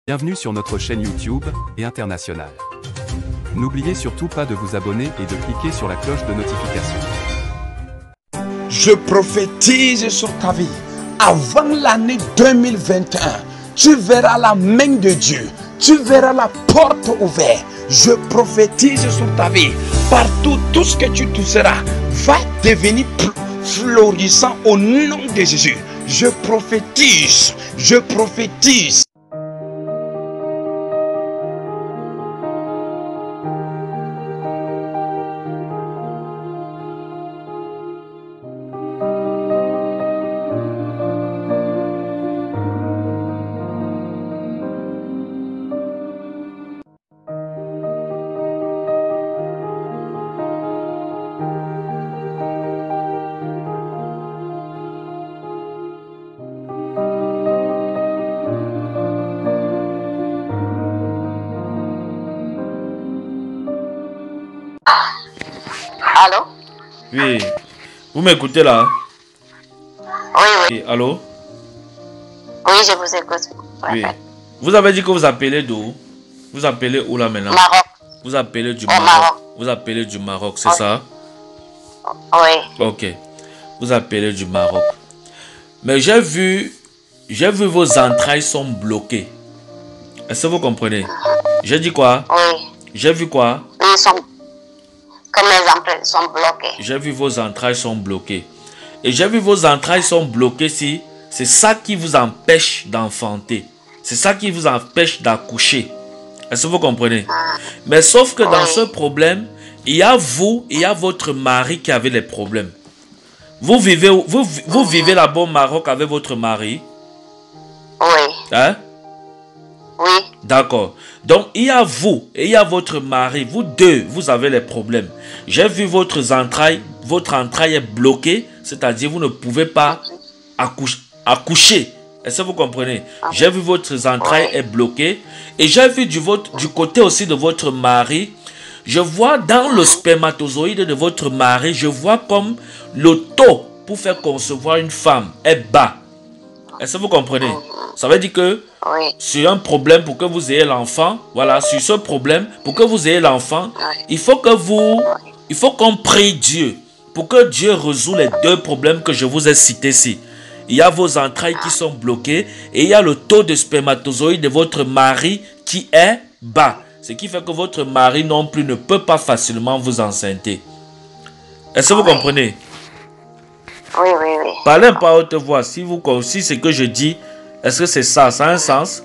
Bienvenue sur notre chaîne YouTube et internationale. N'oubliez surtout pas de vous abonner et de cliquer sur la cloche de notification. Je prophétise sur ta vie. Avant l'année 2021, tu verras la main de Dieu. Tu verras la porte ouverte. Je prophétise sur ta vie. Partout, tout ce que tu toucheras va devenir florissant au nom de Jésus. Je prophétise. Je prophétise. Allô? Oui. Vous m'écoutez là? Oui. Allô? Oui, je vous écoute. Oui. Vous avez dit que vous appelez d'où? Vous appelez où là maintenant? Maroc. Vous appelez du Maroc. Maroc. Vous appelez du Maroc, c'est ça? Oui. Ok. Vous appelez du Maroc. Mais j'ai vu vos entrailles sont bloquées. Est-ce que vous comprenez? J'ai dit quoi? Oui. J'ai vu quoi? Ils sont comme les entrées sont bloquées. J'ai vu vos entrailles sont bloquées. Et j'ai vu vos entrailles sont bloquées si c'est ça qui vous empêche d'enfanter. C'est ça qui vous empêche d'accoucher. Est-ce que vous comprenez? Mais sauf que dans ce problème, il y a vous, il y a votre mari qui avait les problèmes. Vous vivez là-bas au Maroc avec votre mari? Oui. Hein? Oui. D'accord. Donc, il y a vous et il y a votre mari. Vous deux, vous avez les problèmes. J'ai vu votre entraille est bloquée. C'est-à-dire, vous ne pouvez pas accoucher. Est-ce que vous comprenez? J'ai vu votre entraille est bloquée. Et j'ai vu du côté aussi de votre mari. Je vois dans le spermatozoïde de votre mari, je vois comme le taux pour faire concevoir une femme est bas. Est-ce que vous comprenez? Ça veut dire que sur un problème pour que vous ayez l'enfant, voilà, sur ce problème, pour que vous ayez l'enfant, il faut qu'on prie Dieu pour que Dieu résout les deux problèmes que je vous ai cités ici. Il y a vos entrailles qui sont bloquées et il y a le taux de spermatozoïde de votre mari qui est bas. Ce qui fait que votre mari non plus ne peut pas facilement vous enceinter. Est-ce que vous comprenez? Oui. Parlez pas à haute voix. Si ce que je dis, est-ce que c'est ça? Ça a un sens?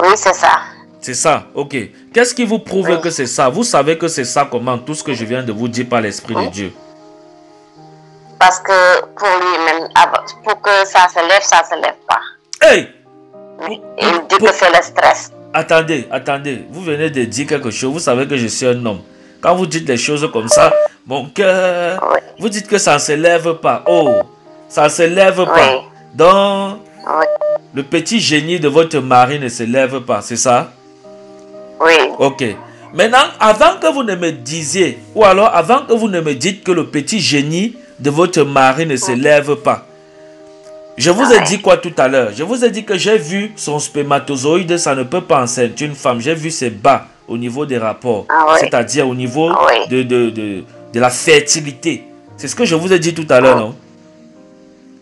Oui, c'est ça. C'est ça, ok. Qu'est-ce qui vous prouve que c'est ça? Vous savez que c'est ça comment? Tout ce que je viens de vous dire par l'Esprit de Dieu. Parce que pour lui-même, pour que ça se lève pas. Hey! Il dit que c'est le stress. Attendez. Vous venez de dire quelque chose. Vous savez que je suis un homme. Quand vous dites des choses comme ça, mon cœur, vous dites que ça ne se lève pas. Oh, ça ne se lève pas. Donc, le petit génie de votre mari ne se lève pas, c'est ça? Oui. Ok. Maintenant, avant que vous ne me disiez, ou alors avant que vous ne me dites que le petit génie de votre mari ne se lève pas, je vous ai dit quoi tout à l'heure? Je vous ai dit que j'ai vu son spermatozoïde, ça ne peut pas enceinte une femme. J'ai vu ses bas au niveau des rapports, c'est-à-dire au niveau de la fertilité. C'est ce que je vous ai dit tout à l'heure, non?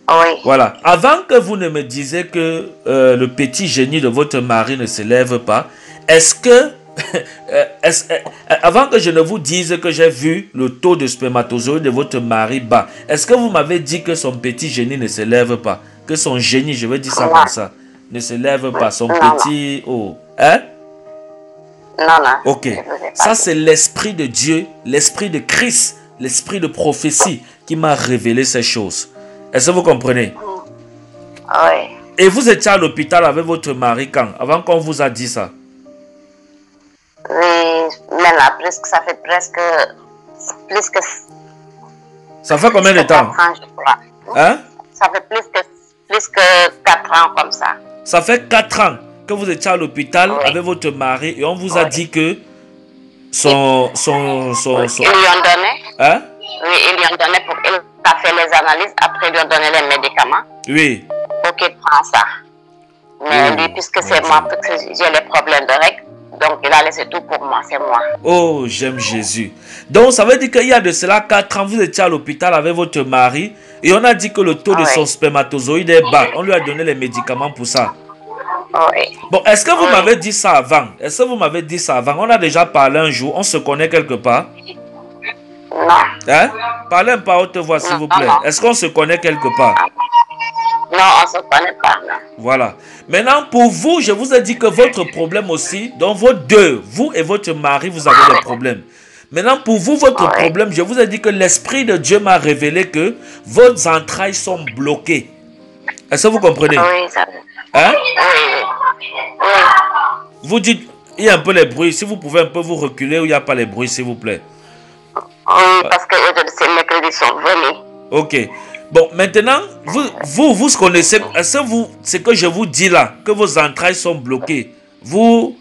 Oui. Voilà. Avant que vous ne me disiez que le petit génie de votre mari ne se lève pas, est-ce que avant que je ne vous dise que j'ai vu le taux de spermatozoïde de votre mari bas, est-ce que vous m'avez dit que son petit génie ne se lève pas? Que son génie, je vais dire ça comme ça, ne se lève pas, son petit... Oh. Hein? Non. Ok. Ça, c'est l'Esprit de Dieu, l'Esprit de Christ, l'Esprit de prophétie qui m'a révélé ces choses. Est-ce que vous comprenez? Oui. Et vous étiez à l'hôpital avec votre mari quand? Avant qu'on vous a dit ça? Oui, mais là, ça fait presque plus que... Ça fait combien de temps? 4 ans, je crois. Hein? Ça fait plus que 4 ans comme ça. Ça fait 4 ans que vous étiez à l'hôpital avec votre mari et on vous a dit que Ils lui ont donné. Hein? Oui, ils lui ont donné pour... Il a fait les analyses, après ils lui ont donné les médicaments. Oui. Pour qu'il prenne ça. Mais lui, puisque c'est moi, puisque j'ai les problèmes de règles, donc il a laissé tout pour moi, c'est moi. Oh, j'aime Jésus. Donc, ça veut dire qu'il y a de cela 4 ans, vous étiez à l'hôpital avec votre mari et on a dit que le taux de son spermatozoïde est bas. On lui a donné les médicaments pour ça. Oui. Bon, est-ce que vous m'avez dit ça avant? Est-ce que vous m'avez dit ça avant? On a déjà parlé un jour, on se connaît quelque part? Non. Hein? Parlez un peu à haute voix, s'il vous plaît. Est-ce qu'on se connaît quelque part? Non, on se connaît pas, non. Voilà. Maintenant, pour vous, je vous ai dit que votre problème aussi, donc vos deux, vous et votre mari, vous avez des problèmes. Maintenant, pour vous, votre problème, je vous ai dit que l'Esprit de Dieu m'a révélé que vos entrailles sont bloquées. Est-ce que vous comprenez? Oui, ça. Hein? Oui. Vous dites, il y a un peu les bruits. Si vous pouvez un peu vous reculer où il n'y a pas les bruits, s'il vous plaît. Oui, parce que mes crédits sont venus. Ok. Bon, maintenant, vous connaissez, est-ce que ce que je vous dis là, que vos entrailles sont bloquées, vous,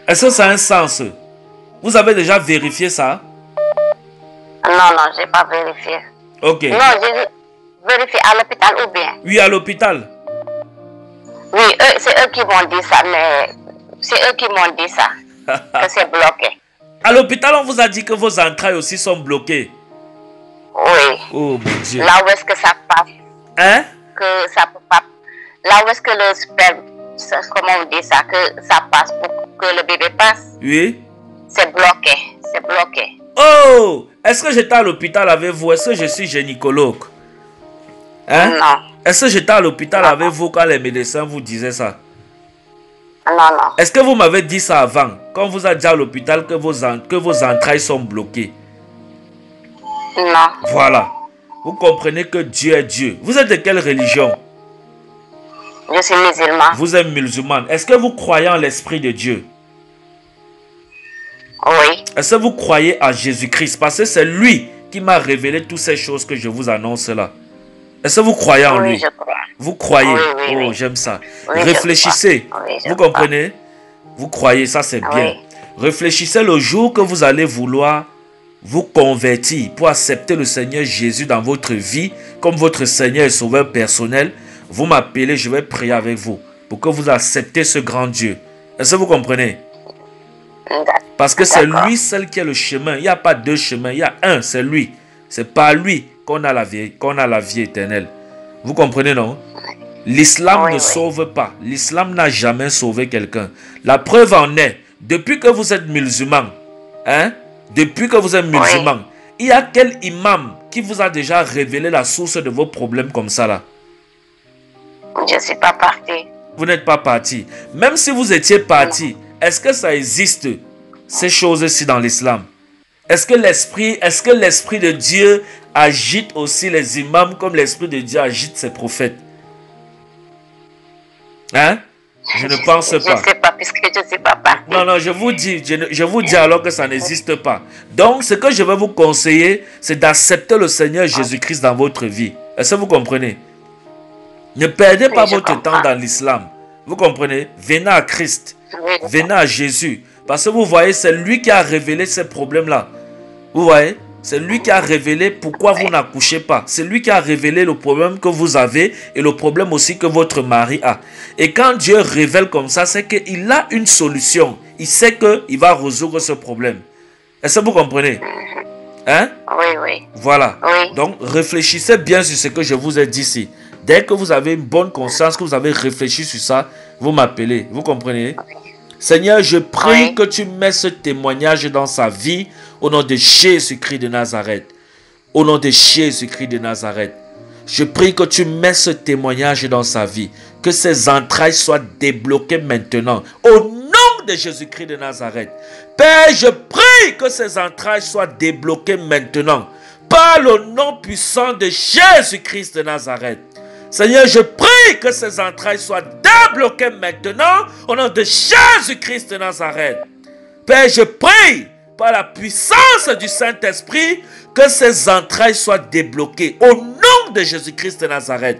est-ce que ça a un sens? Vous avez déjà vérifié ça? Non, je n'ai pas vérifié. Ok. Non, j'ai vérifié à l'hôpital ou bien? Oui, à l'hôpital. Oui, c'est eux qui m'ont dit ça, mais c'est eux qui m'ont dit ça, que c'est bloqué. À l'hôpital, on vous a dit que vos entrailles aussi sont bloquées. Oui. Oh mon Dieu. Là où est-ce que ça passe? Hein? Que ça peut pas. Là où est-ce que le sperme, comment on dit ça, que ça passe pour que le bébé passe? Oui. C'est bloqué. C'est bloqué. Oh! Est-ce que j'étais à l'hôpital avec vous? Est-ce que je suis gynécologue? Hein? Non. Est-ce que j'étais à l'hôpital avec vous quand les médecins vous disaient ça? Non. Est-ce que vous m'avez dit ça avant? Quand vous êtes dit à l'hôpital que vos entrailles sont bloquées? Non. Voilà. Vous comprenez que Dieu est Dieu. Vous êtes de quelle religion? Je suis musulman. Vous êtes musulmane. Est-ce que vous croyez en l'Esprit de Dieu? Oui. Est-ce que vous croyez à Jésus-Christ? Parce que c'est lui qui m'a révélé toutes ces choses que je vous annonce là. Est-ce que vous croyez en lui? Oui, je crois. Vous croyez? Oui. J'aime ça. Oui, réfléchissez. Je vous comprenez? Vous croyez, ça c'est bien. Réfléchissez le jour que vous allez vouloir vous convertir pour accepter le Seigneur Jésus dans votre vie comme votre Seigneur et Sauveur personnel. Vous m'appelez, je vais prier avec vous pour que vous acceptez ce grand Dieu. Est-ce que vous comprenez? Parce que c'est lui seul qui est le chemin. Il n'y a pas deux chemins, il y a un, c'est lui. C'est par lui qu'on a la vie éternelle. Vous comprenez, non? L'islam ne sauve pas. L'islam n'a jamais sauvé quelqu'un. La preuve en est, depuis que vous êtes musulman, depuis que vous êtes musulman, il y a quel imam qui vous a déjà révélé la source de vos problèmes comme ça là? Je ne suis pas parti. Vous n'êtes pas parti. Même si vous étiez parti, est-ce que ça existe, ces choses-ci dans l'islam? Est-ce que l'Esprit de Dieu agite aussi les imams comme l'Esprit de Dieu agite ses prophètes? Hein? Je ne pense pas. Je ne sais pas puisque je ne suis pas parti. Non, je vous dis alors que ça n'existe pas. Donc, ce que je vais vous conseiller, c'est d'accepter le Seigneur Jésus-Christ dans votre vie. Est-ce que vous comprenez? Ne perdez pas votre temps dans l'islam. Vous comprenez? Venez à Christ. Venez à Jésus. Parce que vous voyez, c'est lui qui a révélé ces problèmes-là. Vous voyez? C'est lui qui a révélé pourquoi vous n'accouchez pas. C'est lui qui a révélé le problème que vous avez et le problème aussi que votre mari a. Et quand Dieu révèle comme ça, c'est qu'il a une solution. Il sait qu'il va résoudre ce problème. Est-ce que vous comprenez? Hein? Oui. Voilà. Oui. Donc, réfléchissez bien sur ce que je vous ai dit ici. Dès que vous avez une bonne conscience, que vous avez réfléchi sur ça, vous m'appelez. Vous comprenez? Seigneur, je prie que tu mets ce témoignage dans sa vie au nom de Jésus-Christ de Nazareth. Au nom de Jésus-Christ de Nazareth. Je prie que tu mets ce témoignage dans sa vie. Que ses entrailles soient débloquées maintenant. Au nom de Jésus-Christ de Nazareth. Père, je prie que ses entrailles soient débloquées maintenant. Par le nom puissant de Jésus-Christ de Nazareth. Seigneur, je prie que ces entrailles soient débloquées maintenant au nom de Jésus-Christ de Nazareth. Père, je prie par la puissance du Saint-Esprit que ces entrailles soient débloquées au nom de Jésus-Christ de Nazareth.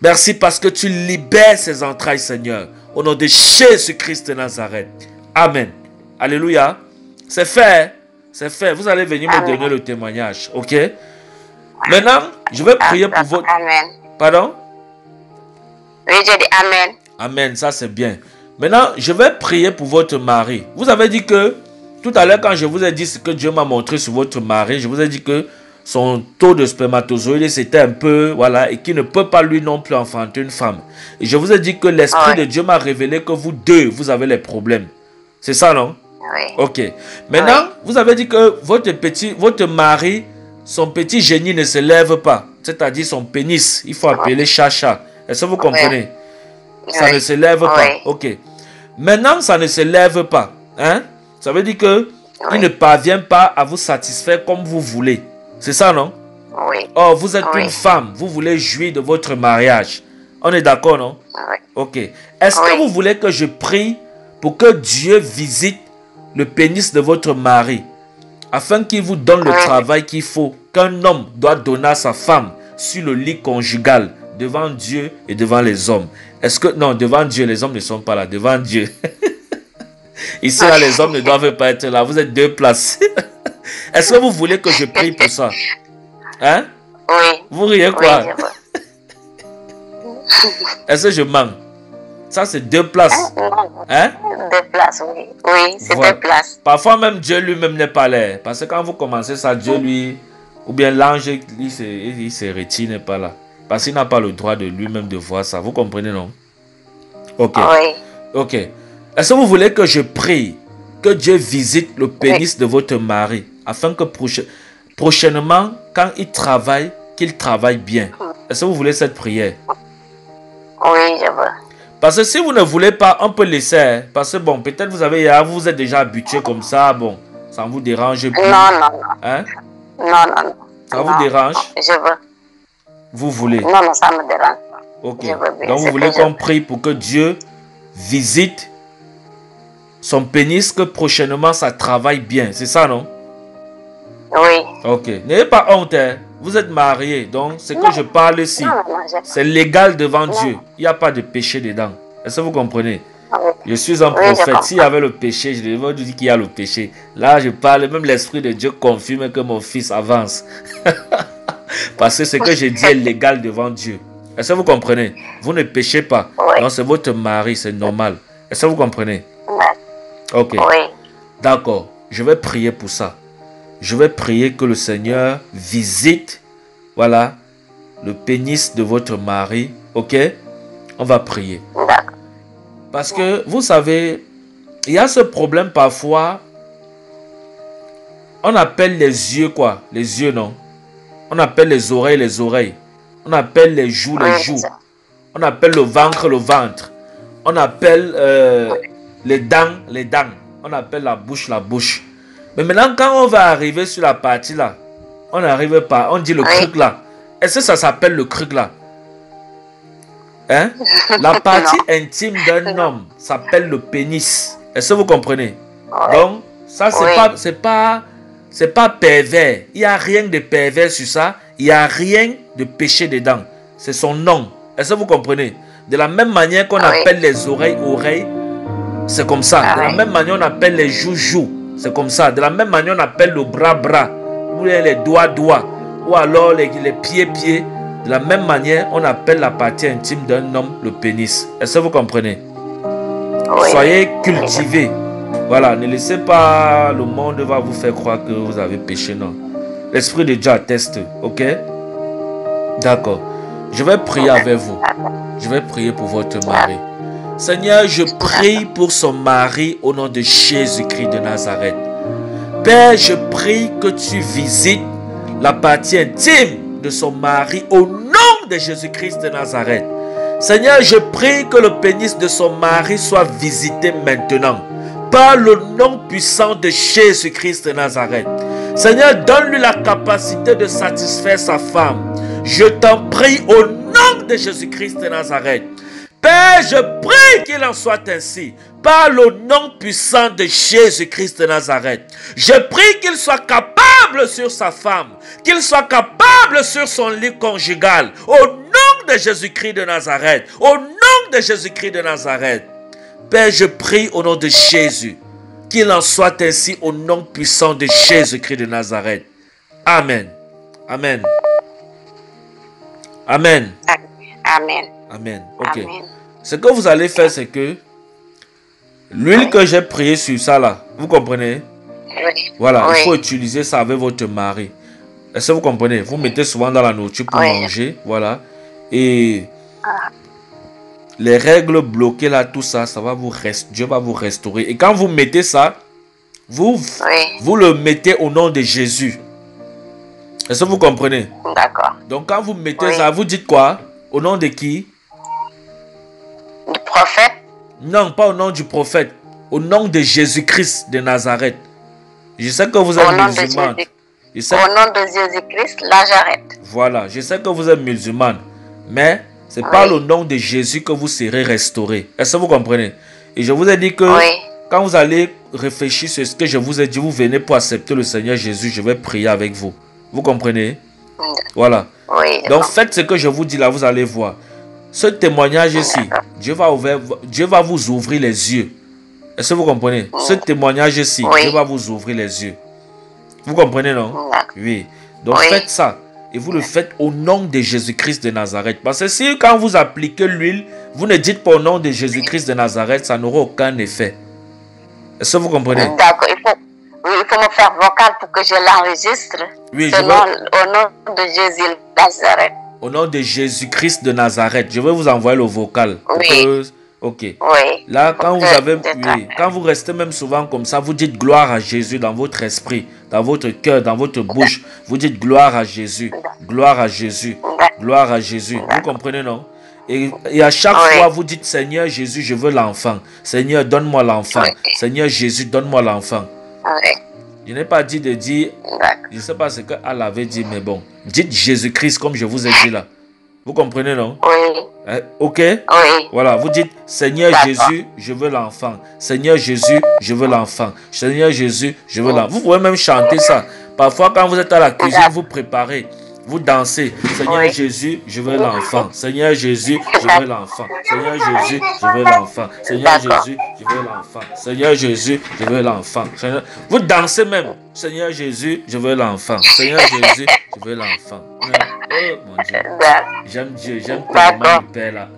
Merci parce que tu libères ces entrailles, Seigneur, au nom de Jésus-Christ de Nazareth. Amen. Alléluia. C'est fait. C'est fait. Vous allez venir me donner le témoignage. Ok? Maintenant, je vais prier pour votre... Amen. Pardon? Oui, je dis Amen. Amen, ça c'est bien. Maintenant, je vais prier pour votre mari. Vous avez dit que, tout à l'heure quand je vous ai dit ce que Dieu m'a montré sur votre mari, je vous ai dit que son taux de spermatozoïdes c'était un peu, voilà, et qu'il ne peut pas lui non plus enfanter une femme. Et je vous ai dit que l'Esprit de Dieu m'a révélé que vous deux, vous avez les problèmes. C'est ça, non? Oui. Ok. Maintenant, vous avez dit que votre mari, son petit génie ne se lève pas. C'est-à-dire son pénis, il faut appeler chacha. Est-ce que vous comprenez? Ça ne se lève pas. Ok. Maintenant, ça ne se lève pas. Hein? Ça veut dire que il ne parvient pas à vous satisfaire comme vous voulez. C'est ça, non? Oui. Oh, vous êtes une femme. Vous voulez jouir de votre mariage. On est d'accord, non? Oui. Ok. Est-ce que vous voulez que je prie pour que Dieu visite le pénis de votre mari afin qu'il vous donne le travail qu'il faut, qu'un homme doit donner à sa femme sur le lit conjugal devant Dieu et devant les hommes? Est-ce que... Non, devant Dieu, les hommes ne sont pas là. Devant Dieu. Ici, là, les hommes ne doivent pas être là. Vous êtes deux places. Est-ce que vous voulez que je prie pour ça? Hein? Oui. Vous riez quoi? Oui, est-ce que je mens? Ça, c'est deux places. Hein? Deux places, oui. Oui, c'est voilà. deux places. Parfois, même Dieu lui-même n'est pas là. Parce que quand vous commencez ça, Dieu lui... Ou bien l'ange, il se retire, n'est pas là. Parce qu'il n'a pas le droit de lui-même de voir ça. Vous comprenez, non? Ok. Oui. Ok. Est-ce que vous voulez que je prie que Dieu visite le pénis de votre mari afin que prochainement, quand il travaille, qu'il travaille bien? Est-ce que vous voulez cette prière? Oui, je veux. Parce que si vous ne voulez pas, on peut laisser. Hein? Parce que bon, peut-être vous êtes déjà habitué comme ça. Bon, ça ne vous dérange plus. Non, non, non. Hein? Non. Ça vous dérange? Non, je veux. Vous voulez? Non, non, ça me dérange. Ok. Je veux bien. Donc vous voulez qu'on prie pour que Dieu visite son pénis, que prochainement ça travaille bien. C'est ça, non? Oui. Ok. N'ayez pas honte. Hein? Vous êtes mariés. Donc ce que je parle ici, c'est légal devant Dieu. Il n'y a pas de péché dedans. Est-ce que vous comprenez? Oui. Je suis un prophète. S'il y avait le péché, je devais vous dire qu'il y a le péché. Là, je parle, même l'Esprit de Dieu confirme que mon fils avance. Parce que ce que je dis est légal devant Dieu. Est-ce que vous comprenez? Vous ne péchez pas. Oui. Non, c'est votre mari, c'est normal. Est-ce que vous comprenez? Ok. Oui. D'accord. Je vais prier pour ça. Je vais prier que le Seigneur visite, voilà, le pénis de votre mari. Ok? On va prier. D'accord. Parce que, vous savez, il y a ce problème parfois. On appelle les yeux quoi? Les yeux, non? On appelle les oreilles. On appelle les joues, les joues. On appelle le ventre. On appelle les dents. On appelle la bouche. Mais maintenant, quand on va arriver sur la partie là, on n'arrive pas. On dit le truc là. Est-ce que ça s'appelle le truc là? Hein? La partie intime d'un homme s'appelle le pénis. Est-ce que vous comprenez? Donc, ça, c'est pas pervers. Il n'y a rien de pervers sur ça. Il n'y a rien de péché dedans. C'est son nom. Est-ce que vous comprenez? De la même manière qu'on appelle les oreilles, c'est comme ça. De la même manière, on appelle les joues, c'est comme ça. De la même manière, on appelle le bras, ou les doigts, ou alors les pieds. De la même manière, on appelle la partie intime d'un homme le pénis. Est-ce que vous comprenez? Oui. Soyez cultivés. Voilà, ne laissez pas le monde va vous faire croire que vous avez péché, non. L'Esprit de Dieu atteste, ok? D'accord. Je vais prier avec vous. Je vais prier pour votre mari. Seigneur, je prie pour son mari au nom de Jésus-Christ de Nazareth. Père, je prie que tu visites la partie intime de son mari au nom de Jésus-Christ de Nazareth. Seigneur, je prie que le pénis de son mari soit visité maintenant par le nom puissant de Jésus-Christ de Nazareth. Seigneur, donne-lui la capacité de satisfaire sa femme. Je t'en prie au nom de Jésus-Christ de Nazareth. Père, je prie qu'il en soit ainsi par le nom puissant de Jésus-Christ de Nazareth. Je prie qu'il soit capable sur sa femme, qu'il soit capable sur son lit conjugal, au nom de Jésus-Christ de Nazareth, au nom de Jésus-Christ de Nazareth. Père, je prie au nom de Jésus, qu'il en soit ainsi au nom puissant de Jésus-Christ de Nazareth. Amen. Amen. Amen. Amen. Amen. Ok. Amen. Ce que vous allez faire, c'est que l'huile que j'ai priée sur ça là, vous comprenez? Oui. Voilà, Oui. il faut utiliser ça avec votre mari. Est-ce que vous comprenez? Vous mettez souvent dans la nourriture pour Oui. manger, voilà. Et les règles bloquées là, tout ça, ça va vous Dieu va vous restaurer. Et quand vous mettez ça, vous le mettez au nom de Jésus. Est-ce que vous comprenez? D'accord. Donc quand vous mettez ça, vous dites quoi? Au nom de qui? Du prophète? Non, pas au nom du prophète. Au nom de Jésus-Christ de Nazareth. Je sais que vous êtes musulmane. Au nom de Jésus-Christ, là j'arrête. Voilà, je sais que vous êtes musulmane. Mais c'est par le nom de Jésus que vous serez restaurés. Est-ce que vous comprenez? Et je vous ai dit que quand vous allez réfléchir sur ce que je vous ai dit, vous venez pour accepter le Seigneur Jésus, je vais prier avec vous. Vous comprenez? Voilà. Oui, donc faites ce que je vous dis là, vous allez voir. Ce témoignage ici, Dieu va vous ouvrir les yeux. Est-ce que vous comprenez? Ce témoignage ici, Dieu va vous ouvrir les yeux. Vous comprenez, non? Oui. Donc faites ça. Et vous le faites au nom de Jésus-Christ de Nazareth. Parce que si quand vous appliquez l'huile, vous ne dites pas au nom de Jésus-Christ de Nazareth, ça n'aura aucun effet. Est-ce que vous comprenez? D'accord. Il faut me faire vocal pour que je l'enregistre. Oui, au nom de Jésus de Nazareth. Au nom de Jésus-Christ de Nazareth. Je vais vous envoyer le vocal. Ok. Oui. Là, quand quand vous restez même souvent comme ça, vous dites gloire à Jésus dans votre esprit, dans votre cœur, dans votre bouche. Vous dites gloire à Jésus, gloire à Jésus, gloire à Jésus. Vous comprenez, non? Et à chaque fois, vous dites Seigneur Jésus, je veux l'enfant. Seigneur, donne-moi l'enfant. Seigneur Jésus, donne-moi l'enfant. Je n'ai pas dit de dire, je ne sais pas ce qu'Allah avait dit, mais bon, dites Jésus-Christ comme je vous ai dit là. Vous comprenez, non? Oui. Ok? Oui. Voilà, vous dites Seigneur Jésus, je veux l'enfant. Seigneur Jésus, je veux l'enfant. Seigneur Jésus, je veux l'enfant. Vous pouvez même chanter ça. Parfois, quand vous êtes à la cuisine, vous préparez. Vous dansez. Seigneur Jésus, je veux l'enfant. Seigneur Jésus, je veux l'enfant. Seigneur Jésus, je veux l'enfant. Seigneur Jésus, je veux l'enfant. Seigneur Jésus, je veux l'enfant. Vous dansez même. Seigneur Jésus, je veux l'enfant. Seigneur Jésus, je veux l'enfant. Oh mon Dieu. J'aime Dieu, j'aime tellement le Père là.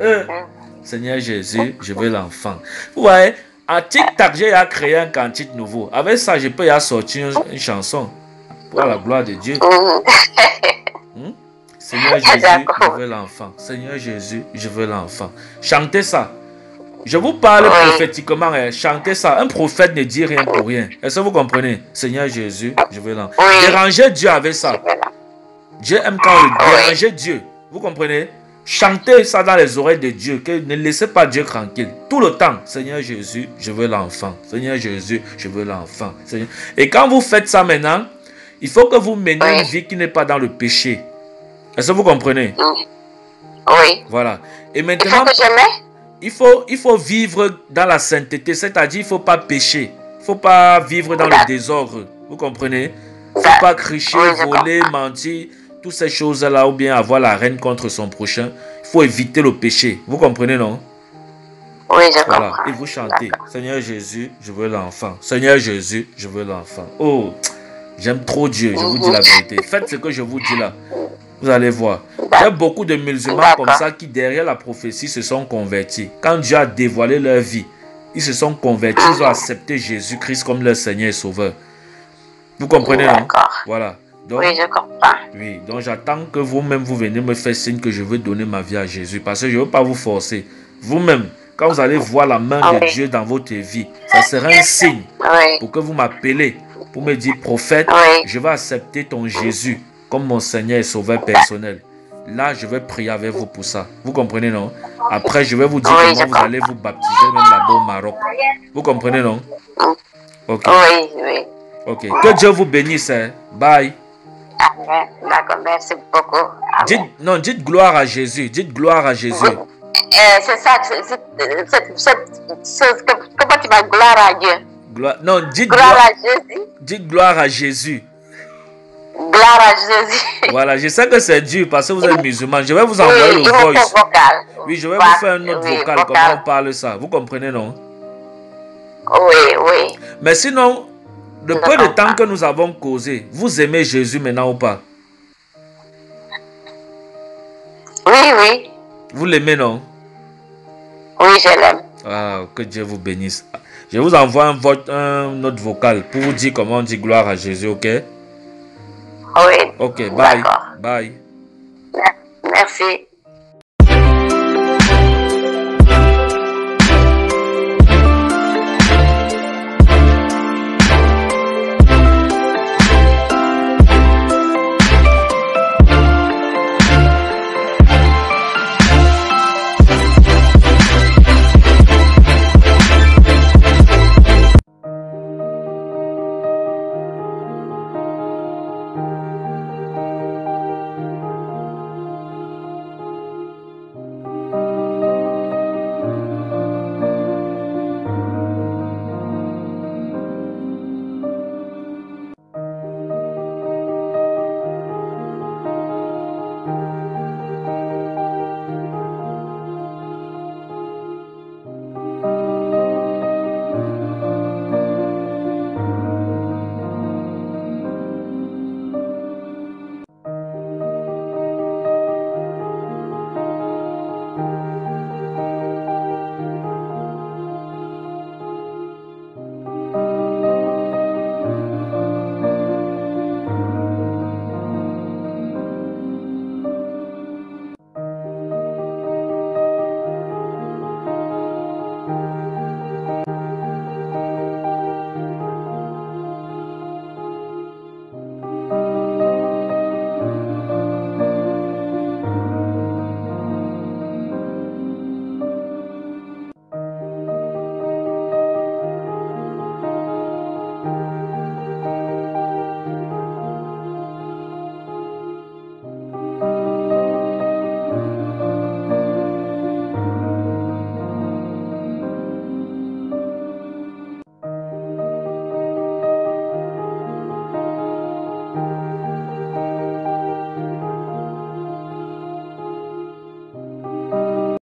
Seigneur Jésus, je veux l'enfant. Vous voyez, à TikTok, j'ai créé un cantique nouveau. Avec ça, je peux y sortir une chanson. Pour la gloire de Dieu. Seigneur Jésus, je veux l'enfant. Seigneur Jésus, je veux l'enfant. Chantez ça. Je vous parle prophétiquement. Chantez ça. Un prophète ne dit rien pour rien. Est-ce que vous comprenez? Seigneur Jésus, je veux l'enfant. Dérangez Dieu avec ça. Dieu aime quand on dérange Dieu. Vous comprenez? Chantez ça dans les oreilles de Dieu. Que ne laissez pas Dieu tranquille. Tout le temps. Seigneur Jésus, je veux l'enfant. Seigneur Jésus, je veux l'enfant. Et quand vous faites ça maintenant, il faut que vous meniez une vie qui n'est pas dans le péché. Est-ce que vous comprenez? Oui. Voilà. Et maintenant, il faut vivre dans la sainteté. C'est-à-dire, il ne faut pas pécher. Il ne faut pas vivre dans le désordre. Vous comprenez? Il ne faut pas cricher, voler, mentir. Toutes ces choses-là, ou bien avoir la haine contre son prochain. Il faut éviter le péché. Vous comprenez, non? Oui, je comprends. Voilà. Et vous chantez. Seigneur Jésus, je veux l'enfant. Seigneur Jésus, je veux l'enfant. Oh, j'aime trop Dieu. Je vous dis la vérité. Faites ce que je vous dis là. Vous allez voir. Il y a beaucoup de musulmans comme ça qui, derrière la prophétie, se sont convertis. Quand Dieu a dévoilé leur vie, ils se sont convertis. Ils ont accepté Jésus-Christ comme leur Seigneur et Sauveur. Vous comprenez, non? Voilà. Donc, oui, je comprends. Oui, donc j'attends que vous-même, vous venez me faire signe que je veux donner ma vie à Jésus. Parce que je ne veux pas vous forcer. Vous-même, quand vous allez voir la main de Dieu dans votre vie, ça sera un signe pour que vous m'appelez, pour me dire, prophète, je vais accepter ton Jésus comme mon Seigneur et Sauveur personnel. Là, je vais prier avec vous pour ça. Vous comprenez, non? Après, je vais vous dire comment vous allez vous baptiser même là-bas au Maroc. Vous comprenez, non? Ok. Oui. Ok. Que Dieu vous bénisse. Hein. Bye. Amen. D'accord, merci beaucoup. Dites gloire à Jésus. Dites gloire à Jésus. C'est ça. Comment tu vas gloire à Dieu? Dites gloire à Jésus. Dites gloire à Jésus. Gloire à Jésus. Voilà, je sais que c'est dur parce que vous êtes musulman. Je vais vous envoyer le voice. Oui, je vais vous faire un autre vocal. Comment on parle ça? Vous comprenez, non? Oui. Mais sinon, le peu de temps que nous avons causé, vous aimez Jésus maintenant ou pas? Oui. Vous l'aimez, non? Oui, je l'aime. Ah, que Dieu vous bénisse. Je vous envoie un note vocal pour vous dire comment on dit gloire à Jésus, ok? Oui. Ok, bye. D'accord. Bye. Merci.